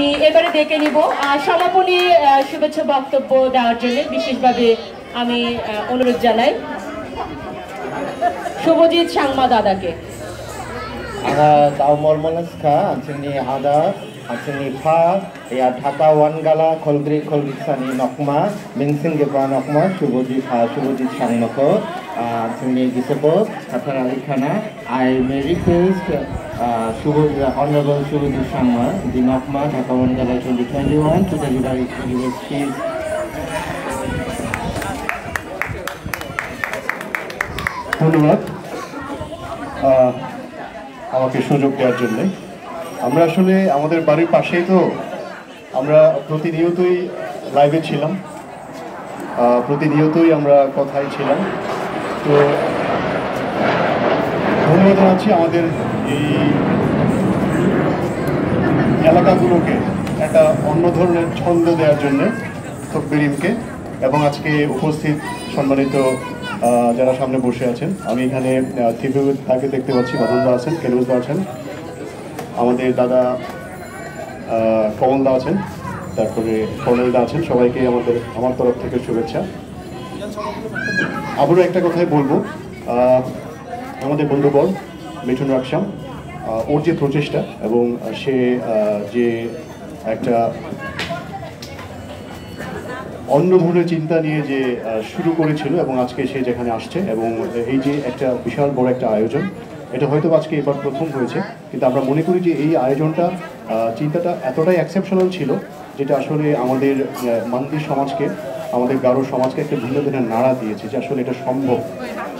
আমি এবারে ডেকে নিব সমাপনী শুভেচ্ছা বক্তব্য দেওয়ার জন্য বিশেষভাবে আমি অনুরোধ জানাই শুভজিৎ সাংমা দাদাকে। Tau Mormonaska, Anthony Ada, Anthony Pa, ya Dhaka Wangala, Kolgri Sani Nokma, Minsing Gepa Nokma, Shubojit Sangmako, Anthony Gisapo, Hasan Ali Khana. I may request Honorable Shubojit Sangma, the Nokma, Dhaka Wangala 2021 to deliver his speech. ধন্যবাদ আমাকে সুযোগ দেওয়ার জন্য। আমরা আসলে আমাদের বাড়ির পাশেই তো, আমরা প্রতিনিয়তই লাইভে ছিলাম, প্রতিনিয়তই আমরা কথাই ছিলাম। তো ধন্যবাদ জানাচ্ছি আমাদের এই এলাকাগুলোকে একটা অন্য ধরনের ছন্দ দেওয়ার জন্য তকবিরিমকে, এবং আজকে উপস্থিত সম্মানিত যারা সামনে বসে আছেন, আমি এখানে তাকে দেখতে পাচ্ছি, বাদনদা আছেন, কেনুজদা আছেন, আমাদের দাদা কমলদা আছেন, তারপরে কর্নেলদা আছেন, সবাইকে আমার তরফ থেকে শুভেচ্ছা। আবারও একটা কথাই বলবো, আমাদের বন্ধুবর মিঠুন রাকসাম, ওর যে প্রচেষ্টা এবং সে যে একটা অন্য ধরনের চিন্তা নিয়ে যে শুরু করেছিল এবং আজকে সে যেখানে আসছে, এবং এই যে একটা বিশাল বড় একটা আয়োজন, এটা হয়তো আজকে এবার প্রথম হয়েছে, কিন্তু আমরা মনে করি যে এই আয়োজনটা, চিন্তাটা এতটাই এক্সেপশনাল ছিল, যেটা আসলে আমাদের মান্দি সমাজকে, আমাদের গারো সমাজকে একটা ভিন্ন ধরনের নাড়া দিয়েছে যে আসলে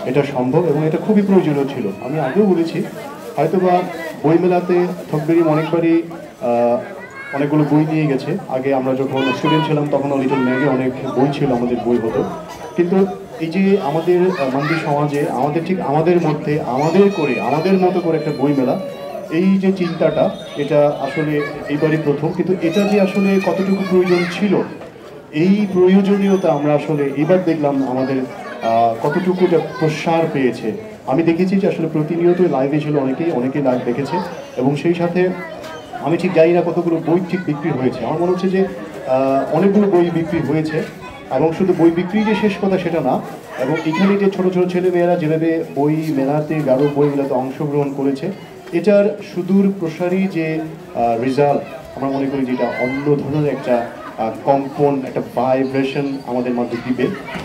এটা সম্ভব এবং এটা খুবই প্রয়োজনীয় ছিল। আমি আগেও বলেছি, হয়তোবা বইমেলাতে তকবিরিম অনেকবারই অনেকগুলো বই নিয়ে গেছে। আগে আমরা যখন স্টুডেন্ট ছিলাম তখনও লিটল ম্যাগে অনেক বই ছিল, আমাদের বই হতো, কিন্তু এই যে আমাদের মান্দি সমাজে আমাদের মধ্যে আমাদের মতো করে একটা বই মেলা, এই যে চিন্তাটা, এটা আসলে এইবারই প্রথম, কিন্তু এটা যে আসলে কতটুকু প্রয়োজন ছিল, এই প্রয়োজনীয়তা আমরা আসলে এবার দেখলাম আমাদের কতটুকু প্রসার পেয়েছে। আমি দেখেছি যে আসলে প্রতিনিয়তই লাইভে ছিল, অনেকেই লাইভ দেখেছে, এবং সেই সাথে আমি ঠিক জানি না কতগুলো বই ঠিক বিক্রি হয়েছে। আমার মনে হচ্ছে যে অনেকগুলো বই বিক্রি হয়েছে, এবং শুধু বই বিক্রি যে শেষ কথা সেটা না, এবং এখানে যে ছোট ছোট ছেলেমেয়েরা যেভাবে বই মেলাতে, গারো বই মেলাতে অংশগ্রহণ করেছে, এটার সুদূর প্রসারী যে রেজাল্ট, আমরা মনে করি যেটা অন্য ধরনের একটা কম্পন, একটা ভাইব্রেশন আমাদের মধ্যে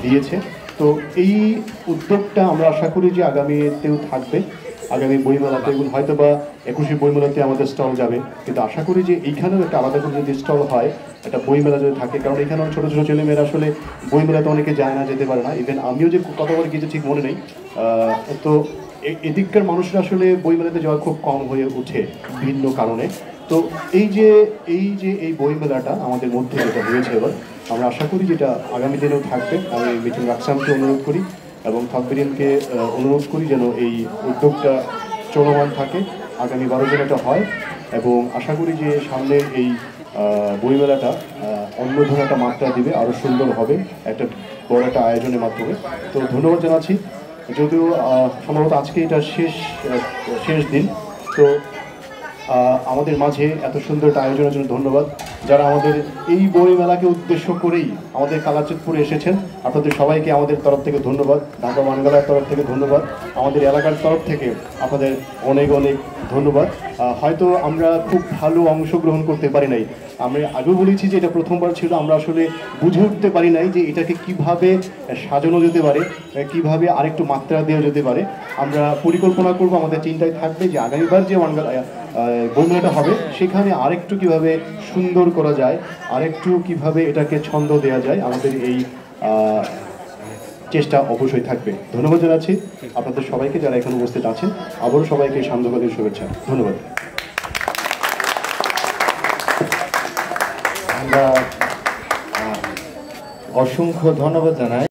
দিয়েছে। তো এই উদ্যোগটা আমরা আশা করি যে আগামীতেও থাকবে, আগামী বইমেলাতে, এবং হয়তো বা 21শে বইমেলাতে আমাদের স্টল যাবে, কিন্তু আশা করি যে এইখানেও একটা আলাদা করে যদি স্টল হয়, একটা বইমেলা যদি থাকে, কারণ এখানেও ছোটো ছোটো ছেলেমেয়েরা আসলে বইমেলাতে অনেকে যায় না, যেতে পারে না, ইভেন আমিও যে কতবার গিয়েছি ঠিক মনে নেই। তো এদিককার মানুষরা আসলে বইমেলাতে যাওয়া খুব কম হয়ে ওঠে বিভিন্ন কারণে। তো এই যে এই বইমেলাটা আমাদের মধ্যে যেটা হয়েছে এবার, আমরা আশা করি যেটা আগামী দিনেও থাকবে। আমি মিঠুন রাকসামকে অনুরোধ করি এবং তকবিরিমকে অনুরোধ করি যেন এই উদ্যোগটা চলমান থাকে, আগামী 12 দিন এটা হয়, এবং আশা করি যে সামনে এই বইমেলাটা অন্য ধরনের একটা মাত্রা দিবে, আরও সুন্দর হবে একটা বড় একটা আয়োজনের মাধ্যমে। তো ধন্যবাদ জানাচ্ছি, যদিও সম্ভবত আজকে এটা শেষ দিন। তো আমাদের মাঝে এত সুন্দর একটা আয়োজনের জন্য ধন্যবাদ। যারা আমাদের এই বই মেলাকে উদ্দেশ্য করেই আমাদের কালাচাঁদপুরে এসেছেন, আপনাদের সবাইকে আমাদের তরফ থেকে ধন্যবাদ, ঢাকা ওয়ানগালার তরফ থেকে ধন্যবাদ, আমাদের এলাকার তরফ থেকে আপনাদের অনেক ধন্যবাদ। হয়তো আমরা খুব ভালো অংশগ্রহণ করতে পারি নাই, আমি আগেও বলেছি যে এটা প্রথমবার ছিল, আমরা আসলে বুঝে উঠতে পারি নাই যে এটাকে কিভাবে সাজানো যেতে পারে, কিভাবে আরেকটু মাত্রা দেওয়া যেতে পারে। আমরা পরিকল্পনা করব, আমাদের চিন্তায় থাকবে যে আগামীবার যে ওয়ানগালা বইমেলাটা হবে, সেখানে আরেকটু কিভাবে সুন্দর করা যায়, আরেকটু কিভাবে এটাকে ছন্দ দেওয়া যায়, আমাদের এই চেষ্টা অবশ্যই থাকবে। ধন্যবাদ জানাচ্ছি আপনাদের সবাইকে যারা এখানে উপস্থিত আছেন, আবারও সবাইকে সান্ধ্যকালীন শুভেচ্ছা, ধন্যবাদ। আমরা অসংখ্য ধন্যবাদ জানাই।